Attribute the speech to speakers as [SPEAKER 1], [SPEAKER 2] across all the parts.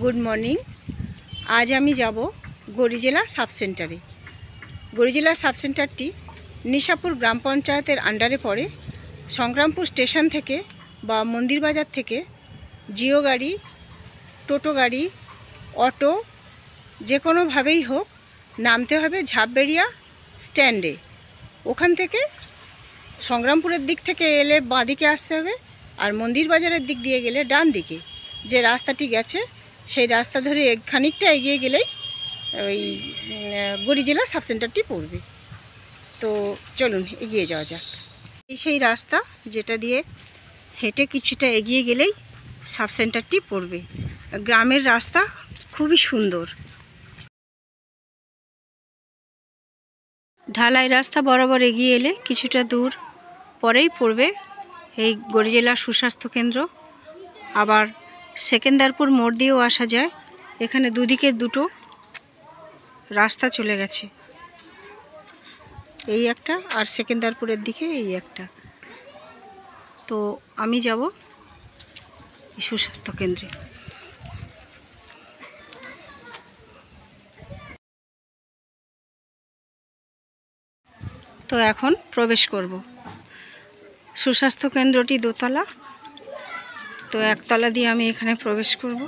[SPEAKER 1] Good morning. आज आमी जाबो गड़िजिला सब सेंटारे। गड़िजिला सब सेंटारटी निशापुर ग्राम पंचायतेर आंडारे पड़े। संग्रामपुर स्टेशन थेके बा मंदिर बाजार थेके जिओ गाड़ी, टोटो गाड़ी, अटो जे कोनो भावेई होक नामते होबे झापबेड़िया स्टैंडे। ओखान थेके संग्रामपुरेर दिक थेके एले बाँ दिके आसते होबे और मंदिर बाजारेर दिक दिए गेले डान दिके जे रास्ताटी गेछे সেই রাস্তা ধরে খানিকটা এগিয়ে গেলেই ওই গড়িজেলা সাব সেন্টারটি পড়বে। তো চলুন এগিয়ে যাওয়া যাক। এই সেই রাস্তা যেটা দিয়ে হেঁটে কিছুটা এগিয়ে গেলেই সাব সেন্টারটি পড়বে। গ্রামের রাস্তা খুবই সুন্দর। ঢালাই রাস্তা বরাবর এগিয়ে এলে কিছুটা দূর পরেই পড়বে এই গড়িজেলা সুস্বাস্থ্য কেন্দ্র। আবার সেকেন্দারপুর মোড় দিয়েও আসা যায়। এখানে দুদিকে দুটো রাস্তা চলে গেছে, এই একটা আর সেকেন্দারপুরের দিকে এই একটা। তো আমি যাব সুস্বাস্থ্য কেন্দ্রে। তো এখন প্রবেশ করব। সুস্বাস্থ্য কেন্দ্রটি দোতলা। তো একতলা দিয়ে আমি এখানে প্রবেশ করব।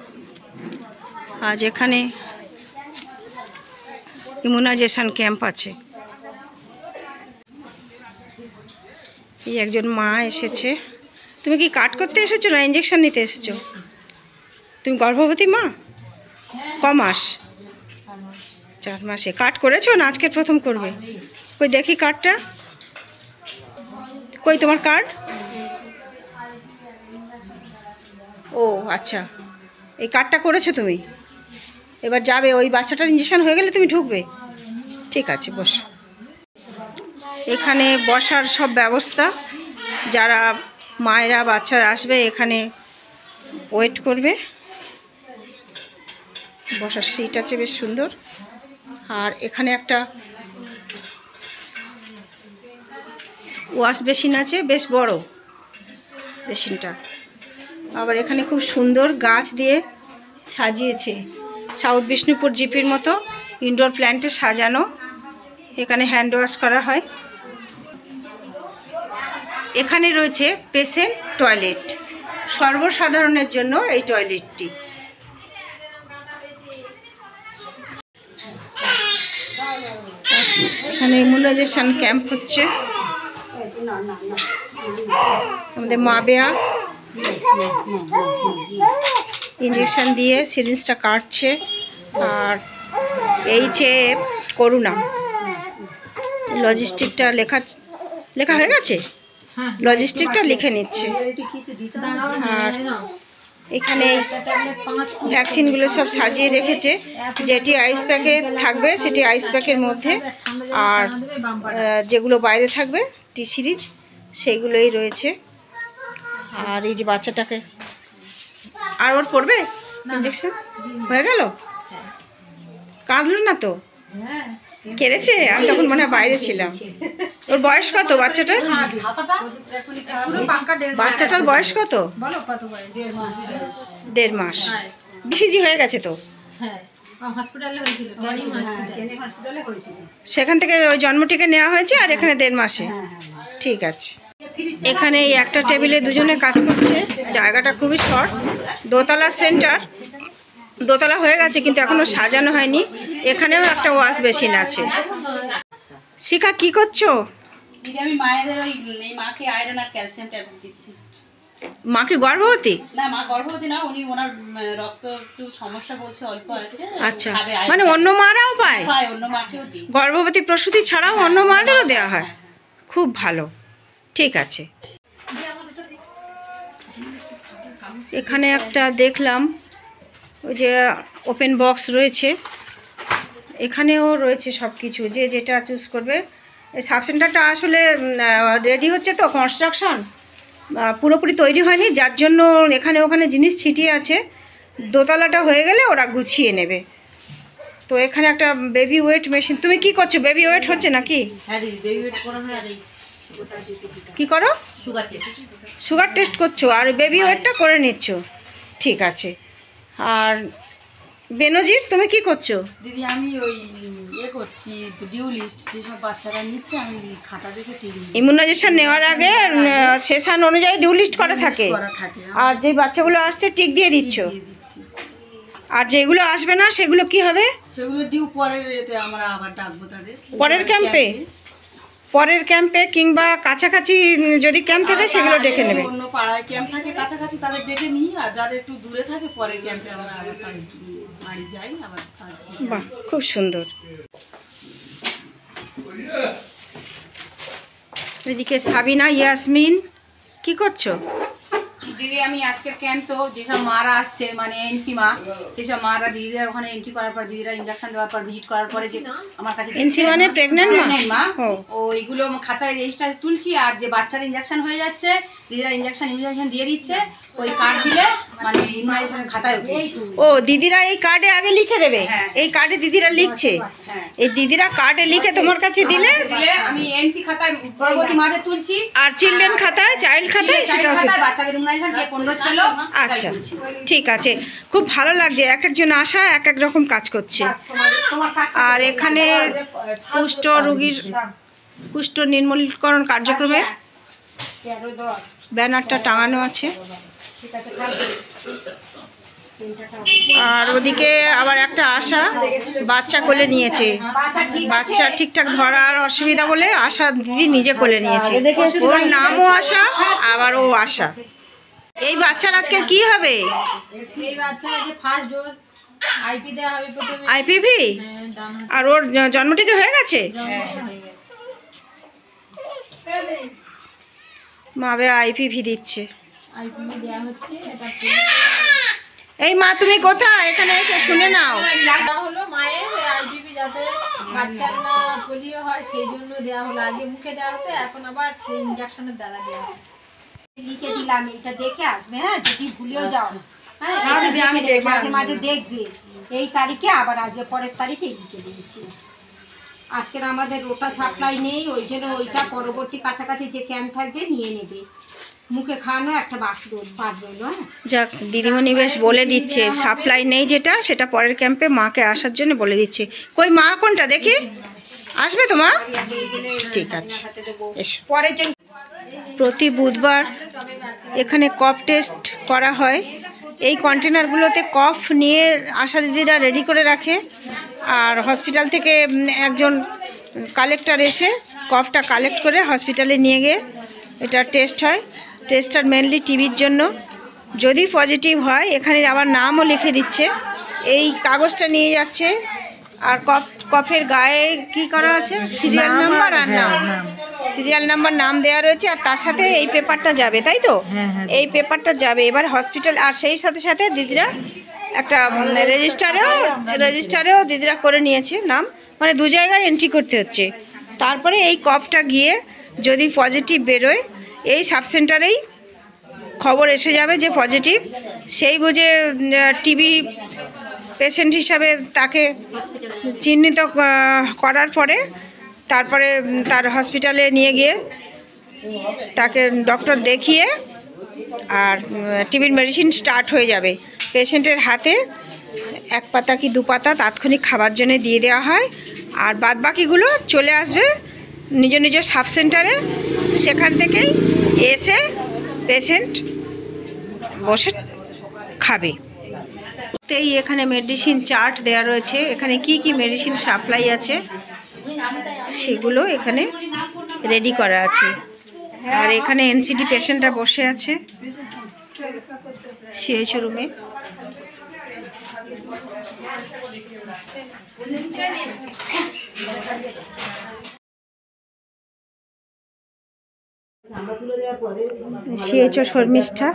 [SPEAKER 1] আজ এখানে ইমিউনাইজেশন ক্যাম্প আছে। এই একজন মা এসেছে। তুমি কি কাট করতে এসেছো না ইঞ্জেকশন নিতে এসেছো? তুমি গর্ভবতী মা? ক মাস? 4 মাসে। কাট করেছো না আজকে প্রথম করবে? কই দেখি কার্ডটা। কই তোমার কার্ড? ও আচ্ছা, এই কার্ডটা করেছো তুমি। এবার যাবে, ওই বাচ্চাটার ইঞ্জেকশন হয়ে গেলে তুমি ঢুকবে। ঠিক আছে, বসো। এখানে বসার সব ব্যবস্থা। যারা মায়েরা বাচ্চারা আসবে এখানে ওয়েট করবে। বসার সিট আছে বেশ সুন্দর। আর এখানে একটা ওয়াশ বেসিন আছে, বেশ বড় বেসিনটা। আবার এখানে খুব সুন্দর গাছ দিয়ে সাজিয়েছে, সাউথ বিষ্ণুপুর জিপির মতো ইনডোর প্ল্যান্টে সাজানো। এখানে হ্যান্ড ওয়াশ করা হয়। এখানে রয়েছে পেশেন্ট টয়লেট, সর্বসাধারণের জন্য এই টয়লেটটি। এখানে ইমিউনাইজেশন ক্যাম্প হচ্ছে। আমাদের মা বেয়া ইঞ্জেকশন দিয়ে সিরিঞ্জটা কাটছে। আর এই যে করুণা, লজিস্টিকটা লেখা হয়ে গেছে, লজিস্টিকটা লিখে নিচ্ছে। আর এখানে ভ্যাকসিনগুলো সব সাজিয়ে রেখেছে। যেটি আইস প্যাকে থাকবে সেটি আইস প্যাকের মধ্যে, আর যেগুলো বাইরে থাকবে টি সিরিজ সেইগুলোই রয়েছে। আর এই যে বাচ্চাটাকে, আর ওর পড়বে ইঞ্জেকশন হয়ে গেল। কাঁদলো না তো? কেঁদেছে? আমি তখন মনে হয় বাইরে ছিলাম। ওর বয়স কত বাচ্চাটার? বাচ্চাটার বয়স কত? 1.5 মাস। বিসিজি হয়ে গেছে তো? সেখান থেকে ওই জন্মটিকে নেওয়া হয়েছে আর এখানে 1.5 মাসে। ঠিক আছে। এখানে এই একটা টেবিলে দুজনে কাজ করছে। জায়গাটা খুবই শর্ট। দোতলা সেন্টার, দোতলা হয়ে গেছে কিন্তু এখনো সাজানো হয়নি। এখানেও একটা ওয়াশ বেসিন আছে। শিখা কি করছো?
[SPEAKER 2] আমি মায়েদের ওই মাকে আয়রন আর ক্যালসিয়াম ট্যাবলেট দিচ্ছি।
[SPEAKER 1] মা কি গর্ভবতী?
[SPEAKER 2] না, মা গর্ভবতী না, উনি ওনার রক্ত একটু সমস্যা বলছে, অল্প আছে।
[SPEAKER 1] আচ্ছা, মানে অন্য মারাও পায়?
[SPEAKER 2] পায়, অন্য মাকেও দিই।
[SPEAKER 1] গর্ভবতী প্রসূতি ছাড়াও অন্য মাদেরও দেওয়া হয়? খুব ভালো, ঠিক আছে। এখানে একটা দেখলাম ওই যে ওপেন বক্স রয়েছে, এখানেও রয়েছে সব কিছু, যে যেটা চুজ করবে। এই সাব সেন্টারটা আসলে রেডি হচ্ছে তো, কনস্ট্রাকশন পুরোপুরি তৈরি হয়নি, যার জন্য এখানে ওখানে জিনিস ছিটিয়ে আছে। দোতলাটা হয়ে গেলে ওরা গুছিয়ে নেবে। তো এখানে একটা বেবি ওয়েট মেশিন। তুমি কি করছো? বেবি ওয়েট হচ্ছে নাকি?
[SPEAKER 2] হ্যাঁ দিদি, বেবি ওয়েট করা হয়। আর
[SPEAKER 1] কি করো?
[SPEAKER 2] Sugar test.
[SPEAKER 1] সুগার টেস্ট করছো আর বেবি ওয়েটটা করে নিচ্ছ। ঠিক আছে। আর বেনজির, তুমি কি করছো?
[SPEAKER 2] দিদি আমি ওই করছি ডিউ লিস্ট, যেসব বাচ্চারা নিচ্ছে আমি খাতা দেখে টিক দিই।
[SPEAKER 1] ইমিউনাইজেশন নেওয়ার আগে সেশন অনুযায়ী ডিউ লিস্ট করা থাকে, আর যে বাচ্চাগুলো আসছে টিক দিয়ে দিচ্ছ। আর যেগুলো আসবে না সেগুলো কি হবে?
[SPEAKER 2] সেগুলো ডিউ পরের এতে আমরা আবার ডাকবো তাদের
[SPEAKER 1] পরের ক্যাম্পে। পরের ক্যাম্পে কিংবা কাছাকাছি যদি ক্যাম্প থাকে সেগুলো ডেকে নেবে।
[SPEAKER 2] অন্য পাড়ায় ক্যাম্প থাকে কাছাকাছি তাদের ডেকে নিই, আর যাদের একটু দূরে থাকে পরের ক্যাম্পে আমরা আবার তাদের বাড়ি যাই আবার।
[SPEAKER 1] বাহ, খুব সুন্দর। এদিকে সাবিনা, ইয়াসমিন কি করছো?
[SPEAKER 3] দিদি আমি আজকের ক্যাম্প তো যেসব মারা আসছে মানে এনসি মা, সেসব মারা দিদিরা ওখানে এন্ট্রি করার পর দিদিরা ইনজেকশন দেওয়ার পর ভিজিট করার পরে যে আমার কাছে
[SPEAKER 1] এনসি মানে প্রেগন্যান্ট
[SPEAKER 3] মা, ওইগুলো খাতায় রেজিস্টার তুলছি। আর যে বাচ্চার ইনজেকশন হয়ে যাচ্ছে দিদিরা ইনজেকশন দিয়ে দিচ্ছে, ওই কার্ড দিলে মানে ইমিউনাইজেশনের খাতায় তুলছি।
[SPEAKER 1] ও দিদিরা এই কার্ডে আগে লিখে দেবে? এই কার্ডে দিদিরা লিখছে, এই দিদিরা কার্ডে লিখে তোমার কাছে দিলে
[SPEAKER 3] আমি এনসি খাতায় গর্ভবতী মাদের তুলছি,
[SPEAKER 1] আর চিলড্রেন খাতায়, চাইল্ড খাতায় সেটা
[SPEAKER 3] বাচ্চাদের ইমিউনাইজেশন কে 15 পেলো।
[SPEAKER 1] আচ্ছা ঠিক আছে, খুব ভালো লাগছে। এক একজন আশা এক এক রকম কাজ করছে। আর এখানে কুষ্ঠ রোগীর কুষ্ঠ নির্মূলীকরণ কার্যক্রমে ব্যানারটা টাঙানো আছে। আর ওদিকে আবার একটা আশা বাচ্চা কোলে নিয়েছে, বাচ্চা ঠিকঠাক ধরার অসুবিধা বলে আশা দিদি নিজে কোলে নিয়েছে। ওর নামও আশা, আবার ও আশা। এই বাচ্চার আজকে কি হবে?
[SPEAKER 3] এই বাচ্চার যে ফার্স্ট ডোজ আইপি দেওয়া হবে প্রথমে।
[SPEAKER 1] আইপিভি? আর ওর জন্মটিতে হয়ে গেছে? মাবে আইপিভি দিচ্ছে।
[SPEAKER 3] আইপিভি দেওয়া হচ্ছে। এটা
[SPEAKER 1] এই মা তুমি কোথায়? এখানে এসে শুনে নাও।
[SPEAKER 3] লাগা হলো মায়ের আইপিভি যাতে বাচ্চার না পোলিও হয় সেই জন্য দেওয়া হলো। আগে মুখে দেওয়া হতো, এখন আবার সেই ইনজেকশনের দ্বারা দেওয়া হয়।
[SPEAKER 4] লিখে দিলাম, এটা দেখে আসবে। হ্যাঁ, যদি ভুলেও যাও মাঝে মাঝে দেখবে এই তারিখে আবার আসবে, পরের তারিখে লিখে দিয়েছি। আজকের আমাদের ওটা সাপ্লাই নেই, ওই জন্য ওইটা পরবর্তী কাছাকাছি যে ক্যাম্প থাকবে নিয়ে নেবে। মুখে খাওয়ানো একটা বাদ রইল।
[SPEAKER 1] যাক, দিদিমণি বেশ বলে দিচ্ছে সাপ্লাই নেই যেটা, সেটা পরের ক্যাম্পে মাকে আসার জন্য বলে দিচ্ছে। কই মা কোনটা দেখি? আসবে তো মা? ঠিক আছে, এসো। পরের জন্য প্রতি বুধবার এখানে কফ টেস্ট করা হয়। এই কন্টেনারগুলোতে কফ নিয়ে আশা দিদিরা রেডি করে রাখে, আর হসপিটাল থেকে একজন কালেক্টর এসে কফটা কালেক্ট করে হসপিটালে নিয়ে গিয়ে এটা টেস্ট হয়। টেস্টটা মেনলি টিবির জন্য। যদি পজিটিভ হয় এখানে আবার নামও লিখে দিচ্ছে, এই কাগজটা নিয়ে যাচ্ছে। আর কফের গায়ে কি করা আছে? সিরিয়াল নাম্বার আর নাম, সিরিয়াল নাম্বার, নাম দেওয়া রয়েছে। আর তার সাথে এই পেপারটা যাবে, তাই তো? এই পেপারটা যাবে এবার হসপিটাল। আর সেই সাথে সাথে দিদিরা একটা রেজিস্টারেও দিদিরা করে নিয়েছে নাম, মানে দু জায়গায় এন্ট্রি করতে হচ্ছে। তারপরে এই কফটা গিয়ে যদি পজিটিভ বেরোয় এই সাবসেন্টারেই খবর এসে যাবে যে পজিটিভ। সেই বুঝে টিবি পেশেন্ট হিসাবে তাকে চিহ্নিত করার পরে তারপরে তার হসপিটালে নিয়ে গিয়ে তাকে ডক্টর দেখিয়ে আর টিবির মেডিসিন স্টার্ট হয়ে যাবে। পেশেন্টের হাতে 1 পাতা কি 2 পাতা তাৎক্ষণিক খাবার জন্য দিয়ে দেওয়া হয়। আর বাদবাকিগুলো চলে আসবে নিজ নিজ সাবসেন্টারে, সেখান থেকেই এসে পেশেন্ট বসে খাবে। এই এখানে মেডিসিন চার্ট দেওয়া রয়েছে, এখানে কি কি মেডিসিন সাপ্লাই আছে সেগুলো এখানে রেডি করা আছে। আর এখানে এনসিডি পেশেন্টরা বসে আছে সিএইচ রুমে। সিএইচও শর্মিষ্ঠা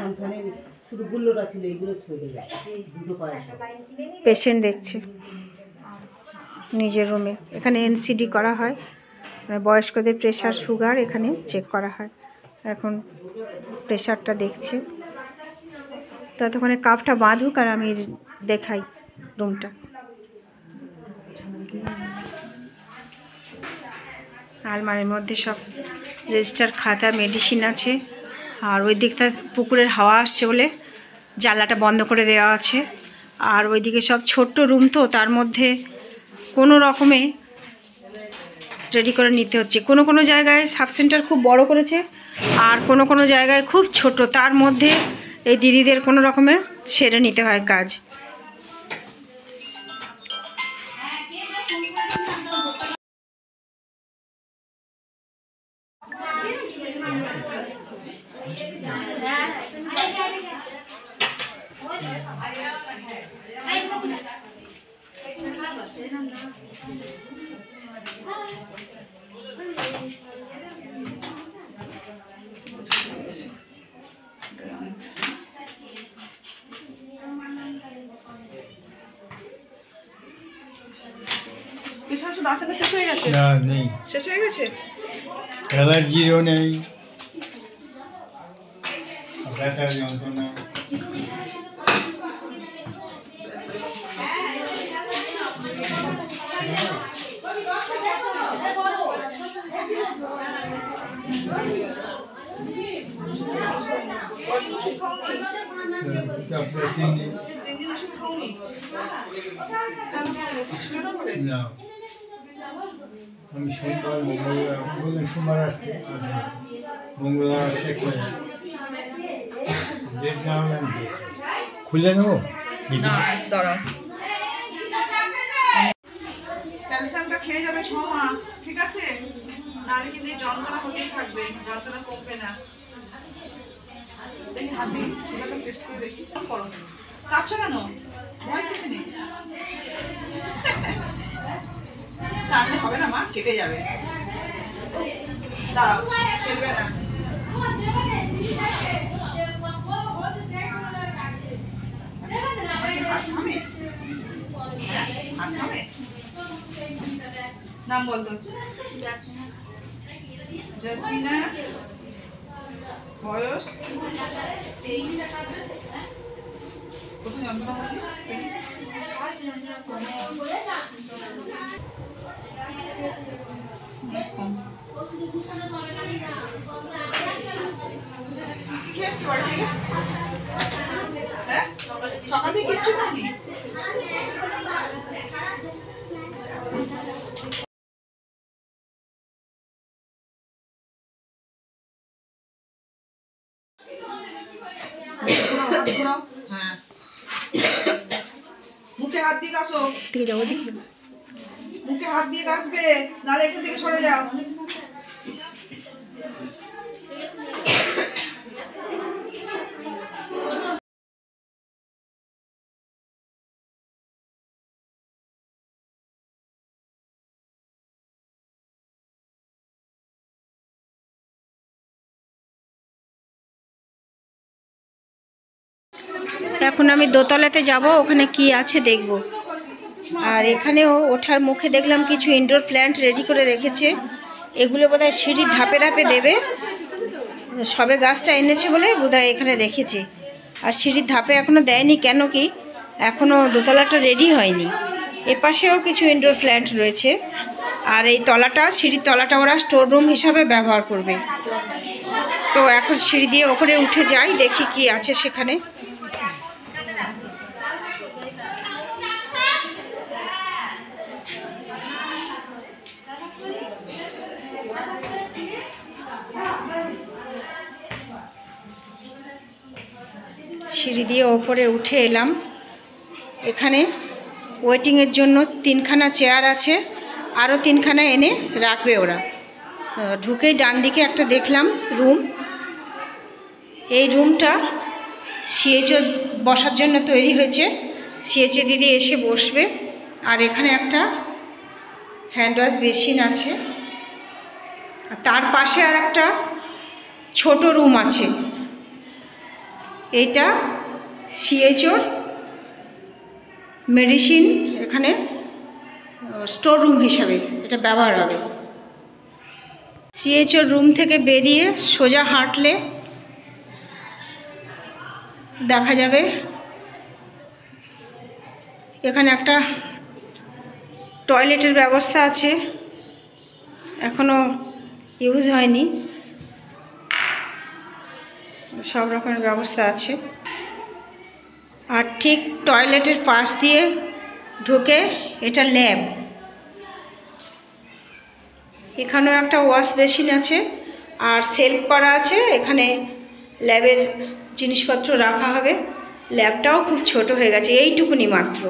[SPEAKER 1] পেশেন্ট দেখছে নিজের রুমে। এখানে এনসিডি করা হয়, বয়স্কদের প্রেশার সুগার এখানে চেক করা হয়। এখন প্রেশারটা দেখছে, ততক্ষণে কাপটা বাঁধুক আর আমি দেখাই রুমটা। আলমারির মধ্যে সব রেজিস্টার খাতা, মেডিসিন আছে। আর ওই দিকটা পুকুরের হাওয়া আসছে বলে জানলাটা বন্ধ করে দেওয়া আছে। আর ওইদিকে সব ছোট্ট রুম, তো তার মধ্যে কোনো রকমে রেডি করে নিতে হচ্ছে। কোনো কোনো জায়গায় সাবসেন্টার খুব বড় করেছে, আর কোনো কোনো জায়গায় খুব ছোট, তার মধ্যে এই দিদিদের কোনো রকমে সেরে নিতে হয় কাজ।
[SPEAKER 5] শেষ হয়ে গেছে?
[SPEAKER 6] না, নেই।
[SPEAKER 5] শেষ হয়ে গেছে?
[SPEAKER 6] অ্যালার্জিও নেই, ব্যথার যন্ত্রণা।
[SPEAKER 5] ওষুধ খাওনি?
[SPEAKER 6] তারপরে 3 দিন
[SPEAKER 5] 3 দিন ওষুধ খাওনি? কেন ওষুধ ছিল না বলে?
[SPEAKER 6] না, আমি সোমবার মঙ্গলবার বললেন সোমবার আসতে, মঙ্গলবার চেক করে ডেট না হলে আমি খুলে নেবো।
[SPEAKER 5] না, দাঁড়াও। ক্যালসিয়ামটা খেয়ে যাবে 6 মাস, ঠিক আছে? নাহলে কিন্তু এই যন্ত্রণা হতেই থাকবে, যন্ত্রণা কমবে না। দেখি হাত দিয়ে একটু সুগারটা টেস্ট করে দেখি। করো, কাঁপছো কেন? ভয় কিছু নেই, টানলে হবে না মা, কেটে যাবে। দাঁড়াও, চলবে না। নাম বলতো? জেসমিনা। বয়স? কোথায় যন্ত্রণা হচ্ছে? কি খেয়েছো বাড়ি থেকে? হ্যাঁ, সকাল থেকে কিচ্ছু খাওনি? হ্যাঁ, মুখে হাত দিয়ে কাশো।
[SPEAKER 1] দিকে যাবো, দিকে
[SPEAKER 5] মুখে হাত দিয়ে কাশবে, নাহলে এখান থেকে সরে যাও।
[SPEAKER 1] এখন আমি দোতলাতে যাব, ওখানে কি আছে দেখব। আর এখানেও ওঠার মুখে দেখলাম কিছু ইনডোর প্ল্যান্ট রেডি করে রেখেছে। এগুলো বোধহয় সিঁড়ির ধাপে ধাপে দেবে, সবে গাছটা এনেছে বলে বোধহয় এখানে রেখেছে। আর সিঁড়ির ধাপে এখনও দেয়নি, কেন কি এখনও দোতলাটা রেডি হয়নি। এপাশেও কিছু ইনডোর প্ল্যান্ট রয়েছে। আর এই তলাটা, সিঁড়ির তলাটা ওরা স্টোর রুম হিসাবে ব্যবহার করবে। তো এখন সিঁড়ি দিয়ে ওপরে উঠে যাই, দেখি কি আছে সেখানে। সিঁড়ি দিয়ে ওপরে উঠে এলাম। এখানে ওয়েটিংয়ের জন্য 3খানা চেয়ার আছে, আরও 3খানা এনে রাখবে ওরা। ঢুকেই ডান দিকে একটা দেখলাম রুম। এই রুমটা সিএচও বসার জন্য তৈরি হয়েছে। সিএচও দিদি এসে বসবে। আর এখানে একটা হ্যান্ড ওয়াশ বেসিন আছে, তার পাশে আর একটা ছোট রুম আছে। এইটা সিএচওর মেডিসিন এখানে স্টোর রুম হিসাবে এটা ব্যবহার হবে। সিএচওর রুম থেকে বেরিয়ে সোজা হাঁটলে দেখা যাবে এখানে একটা টয়লেটের ব্যবস্থা আছে, এখনও ইউজ হয়নি, সব রকমের ব্যবস্থা আছে। আর ঠিক টয়লেটের পাশ দিয়ে ঢুকে এটা ল্যাব। এখানেও একটা ওয়াশ বেসিন আছে আর সেলফ করা আছে, এখানে ল্যাবের জিনিসপত্র রাখা হবে। ল্যাবটাও খুব ছোট হয়ে গেছে, এইটুকুনি মাত্র।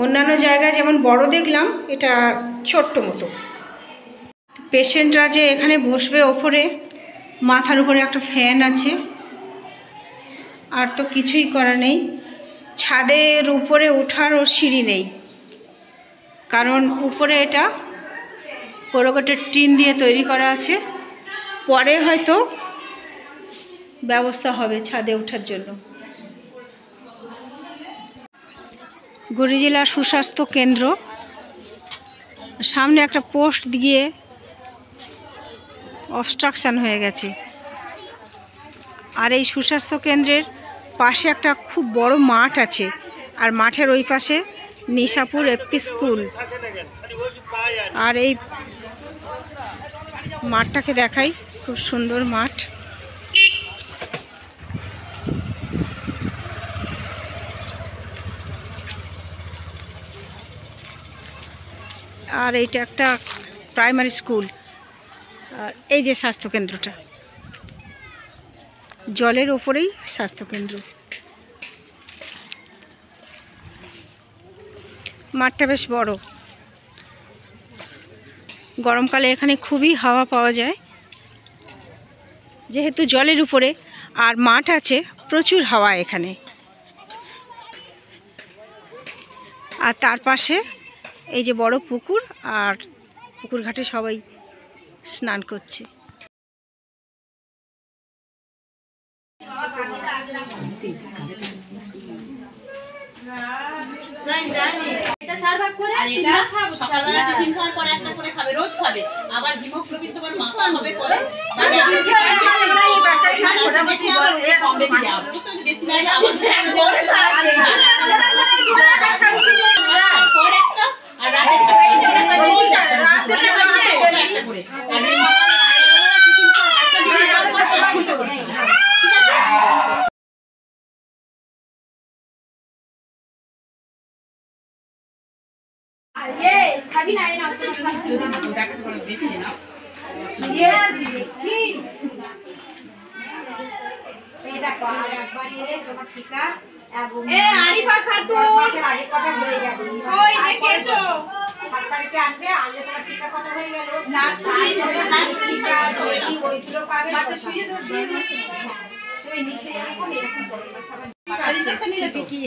[SPEAKER 1] অন্যান্য জায়গায় যেমন বড় দেখলাম, এটা ছোট্ট মতো। পেশেন্টরা যে এখানে বসবে, ওপরে মাথার উপরে একটা ফ্যান আছে, আর তো কিছুই করা নেই। ছাদের উপরে ওঠারও সিঁড়ি নেই, কারণ উপরে এটা কোরোকটের টিন দিয়ে তৈরি করা আছে। পরে হয়তো ব্যবস্থা হবে ছাদে ওঠার জন্য। গড়ি জেলা সুস্বাস্থ্য কেন্দ্র, সামনে একটা পোস্ট দিয়ে অবস্ট্রাকশন হয়ে গেছে। আর এই সুস্বাস্থ্য কেন্দ্রের পাশে একটা খুব বড় মাঠ আছে, আর মাঠের ওই পাশে নিশাপুর এপি স্কুল। আর এই মাঠটাকে দেখাই, খুব সুন্দর মাঠ। আর এইটা একটা প্রাইমারি স্কুল। আর এই যে স্বাস্থ্যকেন্দ্রটা, জলের ওপরেই স্বাস্থ্যকেন্দ্র। মাঠটা বেশ বড়, গরমকালে এখানে খুবই হাওয়া পাওয়া যায়, যেহেতু জলের উপরে আর মাঠ আছে, প্রচুর হাওয়া এখানে। আর তার পাশে এই যে বড় পুকুর, আর পুকুর ঘাটে সবাই স্নান করছে।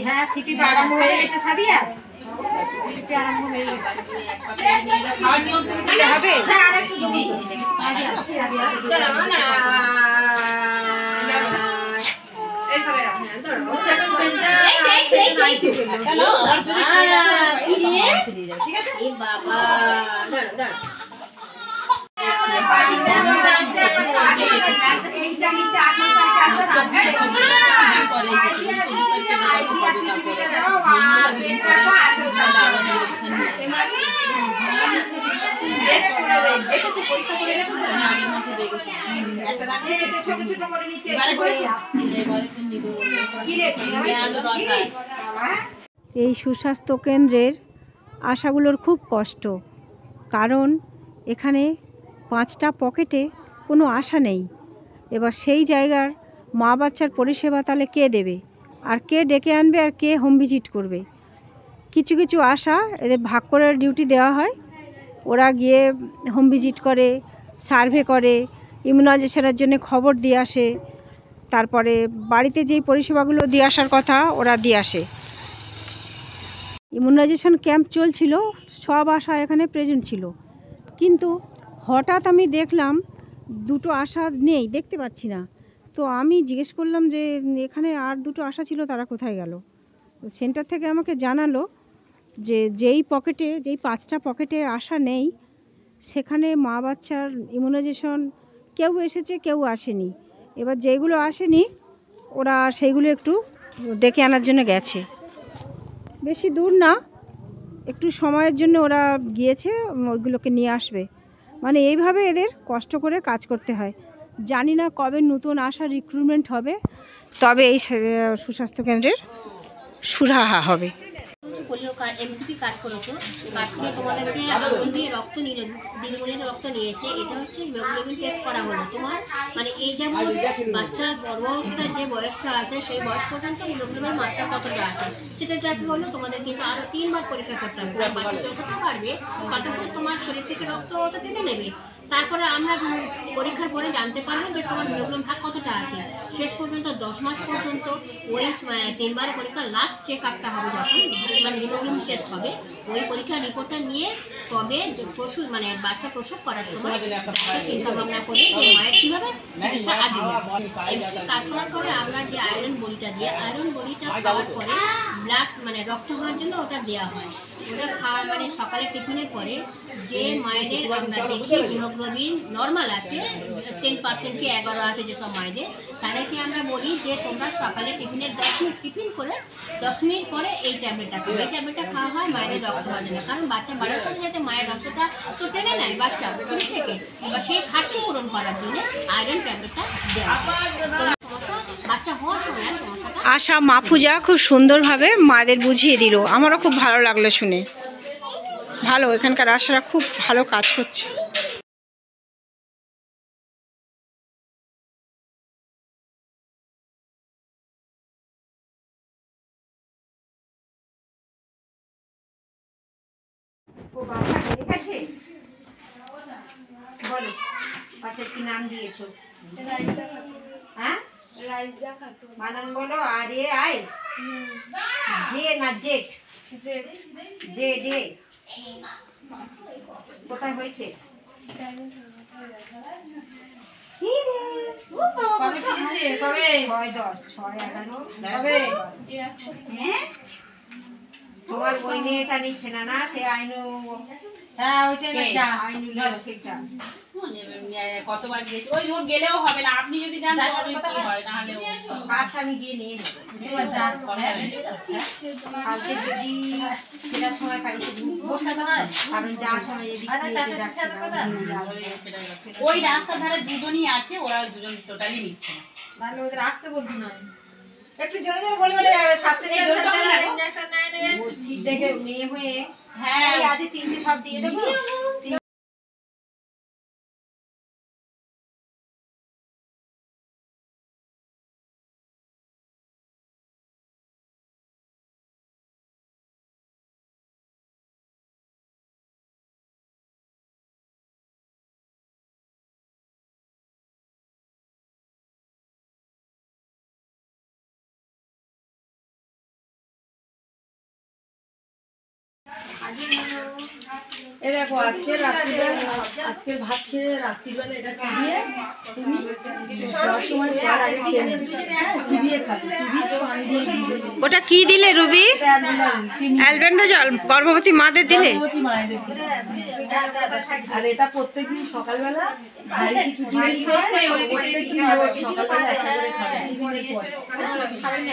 [SPEAKER 4] হ্যাঁ, সিটি আরম্ভ হয়ে গেছে। সাবিয়া সিটি আরম্ভ হয়ে গেছে। হবে এই সুস্বাস্থ্য কেন্দ্রের আশাগুলোর খুব কষ্ট, কারণ এখানে 5টা পকেটে কোনো আশা নেই। এবার সেই জায়গার মা বাচ্চার পরিষেবা তাহলে কে দেবে, আর কে ডেকে আনবে, আর কে হোম ভিজিট করবে? কিছু কিছু আশা এদের ভাগ করে ডিউটি দেওয়া হয়, ওরা গিয়ে হোম ভিজিট করে, সার্ভে করে, ইমিউনাইজেশনের জন্য খবর দিয়ে আসে, তারপরে বাড়িতে যেই পরিষেবাগুলো দিয়ে আসার কথা ওরা দিয়ে আসে। ইমিউনাইজেশন ক্যাম্প চলছিল, সব আশা এখানে প্রেজেন্ট ছিল, কিন্তু হঠাৎ আমি দেখলাম 2টো আশা নেই, দেখতে পাচ্ছি না। তো আমি জিজ্ঞেস করলাম যে এখানে আর 2টো আশা ছিল, তারা কোথায় গেল? তো সেন্টার থেকে আমাকে জানালো যে যেই 5টা পকেটে আশা নেই, সেখানে মা বাচ্চার ইমিউনাইজেশন কেউ এসেছে, কেউ আসেনি। এবার যেইগুলো আসেনি, ওরা সেইগুলো একটু ডেকে আনার জন্য গেছে। বেশি দূর না, একটু সময়ের জন্য ওরা গিয়েছে, ওইগুলোকে নিয়ে আসবে। মানে এইভাবে এদের কষ্ট করে কাজ করতে হয়। জানি না কবে নতুন আশা রিক্রুটমেন্ট হবে, তবে এই সুস্বাস্থ্য কেন্দ্রের
[SPEAKER 1] সুরাহা হবে।
[SPEAKER 7] পোলিও কার্ড এমসিপি কার্ড করেছো, কার্ড করে তোমাদের যে আঙুল দিয়ে রক্ত নিল, দিদিমণির রক্ত নিয়েছে, এটা হচ্ছে হিমোগ্লোবিন টেস্ট করা হলো তোমার। মানে এই যেমন বাচ্চার গর্ভাবস্থার যে বয়সটা আছে সেই বয়স পর্যন্ত হিমোগ্লোবিনের মাত্রা কতটা আছে সেটা দেখা হলো। তোমাদের কিন্তু আরও 3 বার পরীক্ষা করতে হবে। আর বাচ্চা যতটা বাড়বে ততক্ষণ তোমার শরীর থেকে রক্ত অত টেনে নেবে। তারপরে আমরা পরীক্ষার পরে জানতে পারবো যে তোমার হিমোগ্লোবিন ভাগ কতটা আছে। শেষ পর্যন্ত 10 মাস পর্যন্ত ওই 3 বার পরীক্ষা লাস্ট চেক আপটা হবে, যখন মানে হিমোগ্লোবিন টেস্ট হবে, ওই পরীক্ষার রিপোর্টটা নিয়ে তবে প্রসূতি মানে বাচ্চা প্রসব করার সময় ডাক্তার চিন্তা ভাবনা করে যে মায়ের কীভাবে চিকিৎসা আগিয়ে এমসিপি কার্ড করার পরে আমরা যে আয়রন বড়িটা দিয়ে আয়রন বড়িটা খাওয়ার পরে ব্লাড মানে রক্ত হওয়ার জন্য ওটা দেওয়া হয়। ওটা খাওয়া মানে সকালে টিফিনের পরে যে মায়েদের আমরা দেখি হিমোগ্লোবিন নর্মাল আছে 10% কি 11 আছে যেসব মায়েদের, তাদেরকে আমরা বলি যে তোমরা সকালে টিফিনের 10 মিনিট টিফিন করে 10 মিনিট পরে এই ট্যাবলেটটা খাও। এই ট্যাবলেটটা খাওয়া হয় মায়েদের রক্ত হওয়ার জন্য, কারণ বাচ্চা বাড়ার সাথে সাথে মায়ের রক্তটা তো টেনে নেয় বাচ্চা শরীর থেকে, এবার সেই ঘাটতি পূরণ করার জন্য আয়রন ট্যাবলেটটা দেওয়া হয়। বাচ্চা হওয়ার সময় আর সমস্যাটা
[SPEAKER 1] আশা মাহফুজা খুব সুন্দরভাবে মাদের বুঝিয়ে দিল, আমারও খুব ভালো লাগলো শুনে। ভালো, এখানকার আশারা খুব ভালো কাজ করছে।
[SPEAKER 4] ও বাবা হয়ে গেছে, বলো বাচ্চার কি নাম দিয়েছো? হ্যাঁ
[SPEAKER 8] রাইজা খাতুন।
[SPEAKER 4] বানান বলো। আর এ আই জে না জেড? জেড এ। কোথায় হয়েছে?
[SPEAKER 3] কবে
[SPEAKER 4] 6-10 6-11 হ্যাঁ। তোমার ওই মেয়েটা নিচ্ছে না না, সে আইনু?
[SPEAKER 3] হ্যাঁ ওইটা
[SPEAKER 4] আইনু সেটা
[SPEAKER 2] কতবার গিয়েছি, ওই ওর গেলেও হবে না, আপনি যদি যান তাহলে কি হয়, না হলে
[SPEAKER 4] কার্ডটা আমি গিয়ে নিয়ে নেবো। কালকে যদি ফেরার সময় পারি কারণ যাওয়ার সময় যাচ্ছে
[SPEAKER 2] ওই রাস্তার ধারে দুজনই আছে, ওরা ওই দুজন টোটালি নিচ্ছে না।
[SPEAKER 3] তাহলে ওদের আসতে বলতো না, একটু জোরে জোরে বলে বলে যাবে। সাবসেন্টার ইনজেকশন নেয়
[SPEAKER 4] দেখে মেয়ে হয়ে
[SPEAKER 2] হ্যাঁ
[SPEAKER 4] আজ 3টে সব দিয়ে দেবো।
[SPEAKER 2] এই দেখো আজকে আজকের ভাত খেয়ে রাত্রিবেলা এটা চিবিয়ে তুমি সবার সময় খাওয়ার আগে খেয়ে নেবে, চিবিয়ে খাবে, চিবিয়ে পানি দিয়ে দিবে।
[SPEAKER 1] ওটা কি দিলে রুবি? অ্যালবেন্ডাজল গর্ভবতী মাদের দিলে?
[SPEAKER 2] গর্ভবতী মায়েদের দিলে। আর এটা প্রত্যেকদিন সকালবেলা ভারী কিছু জিনিস খাবে, প্রত্যেকদিন রোজ সকালবেলা একটা করে খাবে। সারাদিনে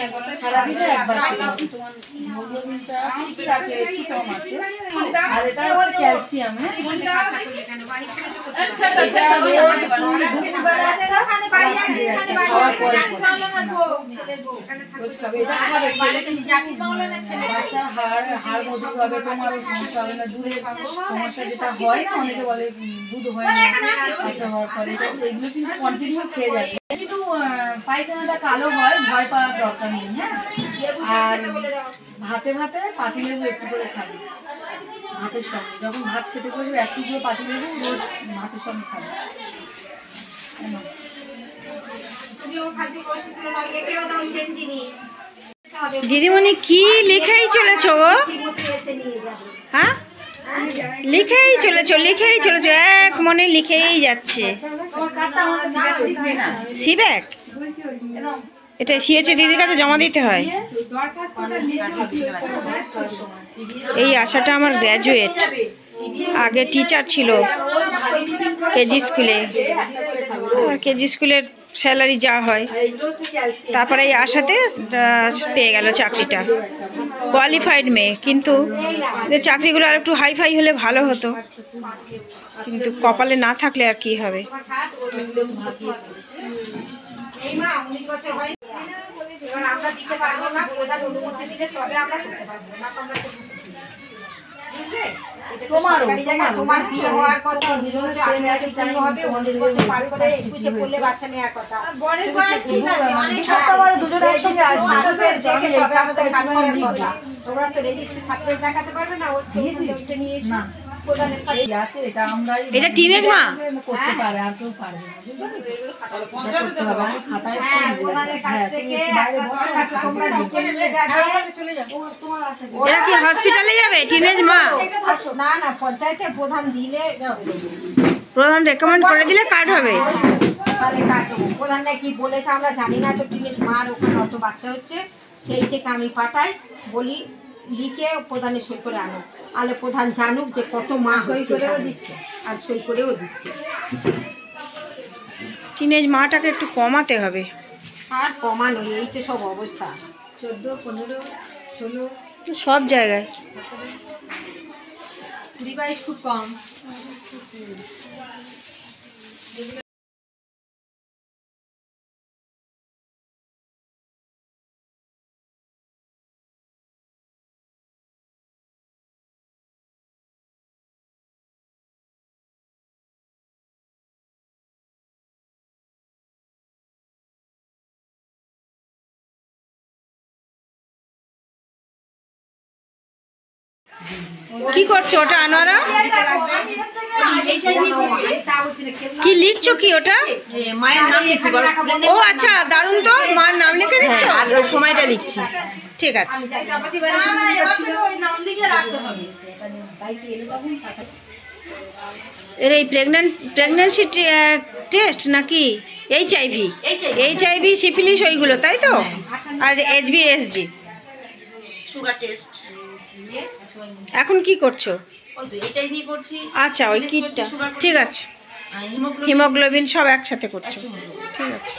[SPEAKER 2] একবার খাবে। তোমার হিমোগ্লোবিনটা ঠিকই আছে, একটু কম আছে। আর এটা হচ্ছে ক্যালসিয়াম। বাচ্চার হাড় মজবুত হবে, তোমার সমস্যা হবে না। দুধের সমস্যা যেটা হয় না, অনেকে বলে দুধ হয় না বাচ্চা হওয়ার পরে, এগুলো কিন্তু কন্টিনিউ খেয়ে যাবে। কিন্তু পায়খানাটা কালো হয়, ভয় পাওয়ার দরকার নেই। হ্যাঁ, আর ভাতে ভাতে পাতিলেবু একটু করে খাবে ভাতের সঙ্গে। যখন ভাত খেতে বসবে একটু করে পাতিলেবু রোজ ভাতের সঙ্গে খাবে।
[SPEAKER 1] দিদিমণি কি লিখেই চলেছো গো? হ্যাঁ লিখেই চলেছো, এক মনে লিখেই যাচ্ছে। সিব্যাক এটা সিএচও দিদির কাছে জমা দিতে হয়। এই আশাটা আমার গ্র্যাজুয়েট, আগে টিচার ছিল কেজি স্কুলে, কেজি স্কুলের স্যালারি যা হয়। তারপরে এই আশাতে পেয়ে গেল চাকরিটা, কোয়ালিফাইড মেয়ে। কিন্তু চাকরিগুলো আর একটু হাইফাই হলে ভালো হতো, কিন্তু কপালে না থাকলে আর কি হবে।
[SPEAKER 4] এবার আমরা দিতে পারবো না, প্রধান অনুমতি দিলে তবে আমরা করতে পারবো না, তো আমরা করবো না। বুঝলে? এটা তো সরকারি জায়গা, তোমার বিয়ে হওয়ার কথা 19 বছর 18 বছর পূর্ণ হবে, 19 বছর পার করে 21-এ পড়লে বাচ্চা নেওয়ার কথা। বড়ের বয়স ঠিক আছে, অনেক সপ্তাহ বড় দুটো একসঙ্গে আসবে, দেখে তবে আমাদের কাজ করার কথা। তোমরা তো রেজিস্ট্রি সার্টিফিকেট দেখাতে পারবে না, হচ্ছে ওটা নিয়ে এসো প্রধানের সাথে।
[SPEAKER 2] আছে এটা আমরাই
[SPEAKER 1] এটা টিনেজ মা
[SPEAKER 2] করতে পারে, আর কেউ পারবে না।
[SPEAKER 4] হ্যাঁ, প্রধানের কাছ থেকে একটা দরখাস্ত তোমরা লিখে নিয়ে যাবে।
[SPEAKER 1] এরা কি হসপিটালে যাবে টিনেজ মা?
[SPEAKER 4] না না, পঞ্চায়েতে প্রধান দিলে
[SPEAKER 1] প্রধান রেকমেন্ড করে দিলে কার্ড হবে।
[SPEAKER 4] তাহলে কার্ড দেবো। প্রধান কি বলেছে আমরা জানি না, তো টিনেজ মার ওখানে অত বাচ্চা হচ্ছে, সেই থেকে আমি পাঠাই, বলি লিখে প্রধানের সই করে আনো, আলে প্রধান জানুক যে কত মা হচ্ছে, দিচ্ছে আর সই করেও দিচ্ছে।
[SPEAKER 1] টিনেজ মাটাকে একটু কমাতে হবে।
[SPEAKER 4] আর কমানো, এই তো সব অবস্থা।
[SPEAKER 3] 14, 15, 16,
[SPEAKER 1] সব জায়গায়
[SPEAKER 3] 20, 22 খুব কম।
[SPEAKER 1] কি করছো ওটা আনোয়ারা? কি লিখছো কি ওটা?
[SPEAKER 8] মায়ের নাম লিখছি।
[SPEAKER 1] ও আচ্ছা, দারুণ তো, মার নাম লিখে দিচ্ছ?
[SPEAKER 8] আর সময়টা লিখছি।
[SPEAKER 1] ঠিক আছে। এর এই প্রেগন্যান্সি টেস্ট নাকি এইচআইভি সিফিলিস ওইগুলো তাই তো? আর HB/SG
[SPEAKER 8] সুগার টেস্ট।
[SPEAKER 1] এখন কি করছো?
[SPEAKER 8] ওই তো এইচআইভি করছি।
[SPEAKER 1] আচ্ছা, ওই কিটটা ঠিক আছে। হিমোগ্লোবিন সব একসাথে করছো, ঠিক আছে।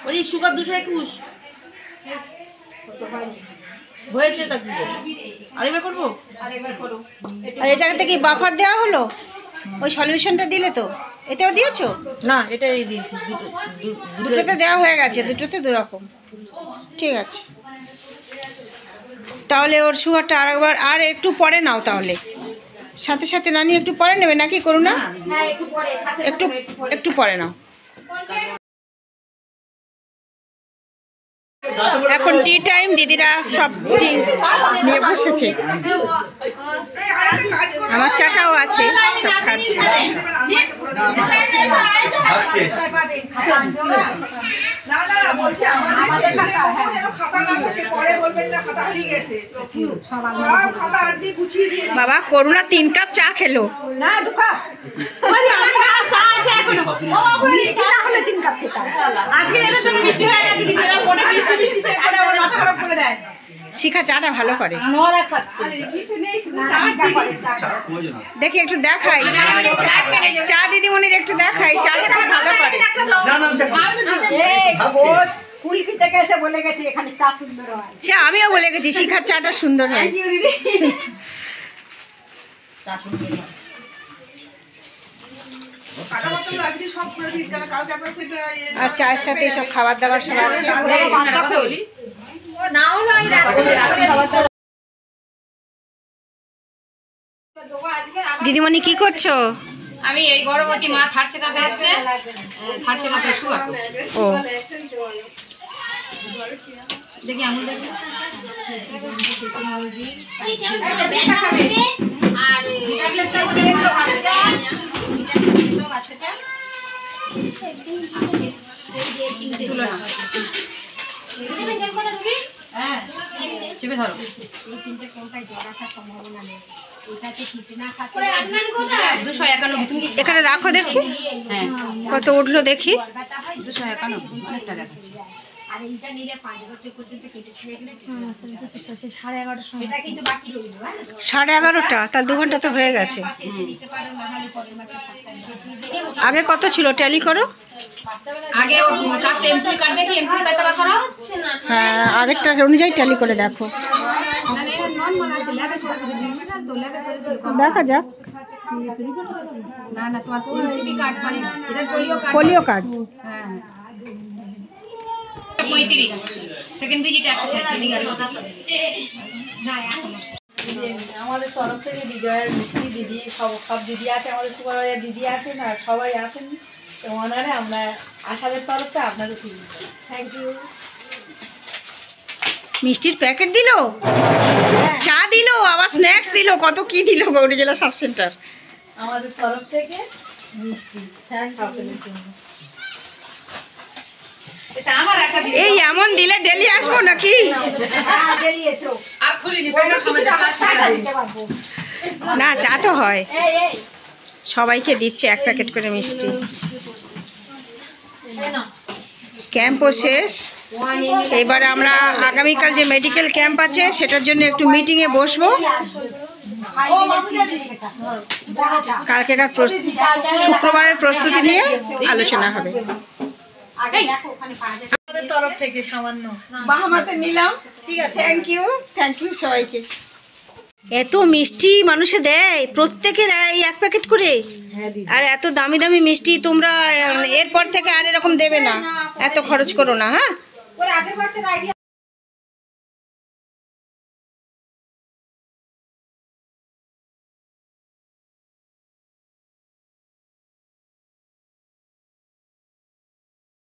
[SPEAKER 8] ওই সুগার 221 হয়েছে, তা কি আরেকবার করবো?
[SPEAKER 1] আর এটাতে কি বাফার দেওয়া হলো? ওই সলিউশনটা দিলে তো? এটাও দিয়েছো?
[SPEAKER 8] না, এটাই দিয়েছি।
[SPEAKER 1] দুটোতে দেওয়া হয়ে গেছে, দুটোতে দুরকম। ঠিক আছে, তাহলে ওর সুগারটা আরেকবার আর একটু পরে নাও, তাহলে সাথে সাথে নানি একটু পরে নেবে নাকি? করুন না, একটু পরে নাও। এখন টি টাইম, দিদিরা সব টি নিয়ে বসেছে, আমার চাটাও আছে, সব খাচ্ছে। বাবা করুণা 3 কাপ চা খেলো।
[SPEAKER 4] না, 2 কাপ। চা আছে এখনো। মিষ্টি না হলে 3 কাপ খেতে হয়। আজকে এত তো মিষ্টি হয়ে গেছে, দিদিরা কোটা মিষ্টি সে করে ওর মাথা খারাপ করে দেয়।
[SPEAKER 1] শিখা চাটা ভালো করে।
[SPEAKER 3] নোরা খাচ্ছে।
[SPEAKER 1] দেখি একটু দেখাই, চা দিদিমণির একটু দেখাই, চাটা ভালো করে।
[SPEAKER 4] ফুলকি থেকে এসে বলে গেছে এখানে চা সুন্দর হয়।
[SPEAKER 1] সে আমিও বলে গেছি শিখার চাটা সুন্দর হয়। আর চায়ের সাথে সব খাবার দাবার সব আছে। দিদিমণি কি করছো?
[SPEAKER 3] আমি এই গর্ভবতী মা থার্ড চেকআপে আসছে, থার্ড চেকআপে সুগার করছি।
[SPEAKER 1] ও
[SPEAKER 3] দেখি আমুল দেখি। আর চেপে ধরো।
[SPEAKER 1] এখানে রাখো দেখি কত উঠলো, দেখি
[SPEAKER 3] 291 অনেকটা দেখাচ্ছে।
[SPEAKER 4] আর এইটা নিলে 5 বছর পর্যন্ত কেটে ছেড়ে গেলে
[SPEAKER 2] সে 11:30টার সময়
[SPEAKER 4] এটা কিন্তু বাকি রইল, হ্যাঁ
[SPEAKER 1] 11:30টা, তার 2 ঘন্টা তো হয়ে গেছে।
[SPEAKER 4] এসে নিতে পারো, না হলে পরের মাসে 7 তারিখে।
[SPEAKER 1] আগে কত ছিল ট্যালি করো?
[SPEAKER 3] আগে কার্ডটা এমসিপি কার্ড দেখি, এমসিপি কার্ডটা বার করো।
[SPEAKER 1] হ্যাঁ আগেরটা অনুযায়ী ট্যালি করে দেখো,
[SPEAKER 3] মানে নরমাল আছে, ল্যাবে করে দিবি না তো, ল্যাবে করে দিবি।
[SPEAKER 1] দেখা যাক।
[SPEAKER 3] না না, তোমার তো এমসিপি কার্ড মানে এটা পোলিও কার্ড।
[SPEAKER 1] Polio card.
[SPEAKER 3] হ্যাঁ 35 সেকেন্ড ভিজিট 100 লিগাল।
[SPEAKER 2] আমাদের তরফ থেকে বিজয়ের মিষ্টি দিদি, সব দিদি আছে, আমাদের সুপারভাইজার দিদি আছে না, সবাই আছেন। তো ওনারে আমরা আশাদের তরফে আপনাকে তুলি।
[SPEAKER 4] Thank you.
[SPEAKER 1] মিষ্টির প্যাকেট দিল, চা দিল, আবার স্ন্যাক্স দিল, কত কি দিল গৌরী জেলা সাব সেন্টার।
[SPEAKER 2] আমাদের তরফ থেকে মিষ্টি সকলের জন্য।
[SPEAKER 3] এটা আমার একটা দিন
[SPEAKER 1] এই এমন দিলে ডেলি আসবো নাকি?
[SPEAKER 4] হ্যাঁ বেরিয়ে এসো,
[SPEAKER 3] আর খুলিনি, পেমেন্ট
[SPEAKER 4] কিছু
[SPEAKER 3] সমাজে
[SPEAKER 4] টাকা
[SPEAKER 3] প্লাস্টিক
[SPEAKER 4] ছাড়া দিতে পারবো।
[SPEAKER 1] না চা তো হয়,
[SPEAKER 4] এই এই
[SPEAKER 1] সবাইকে দিচ্ছে 1 প্যাকেট করে মিষ্টি। ক্যাম্পও শেষ, এবার আমরা আগামীকাল যে মেডিকেল ক্যাম্প আছে সেটার জন্য একটু মিটিংয়ে বসবো। কালকেকার শুক্রবারের প্রস্তুতি নিয়ে আলোচনা হবে।
[SPEAKER 4] আগে দেখো ওখানে পাওয়া যায়।
[SPEAKER 2] আমাদের তরফ থেকে সামান্য
[SPEAKER 1] বাহামাতে নিলাম, ঠিক আছে, থ্যাংক ইউ সবাইকে। এত মিষ্টি মানুষে দেয়, প্রত্যেকের এই 1 প্যাকেট করে, আর এত দামি দামি মিষ্টি তোমরা এরপর থেকে আর এরকম দেবে না, এত খরচ করো না। হ্যাঁ
[SPEAKER 4] ওর আগের বাচ্চার আইডিয়া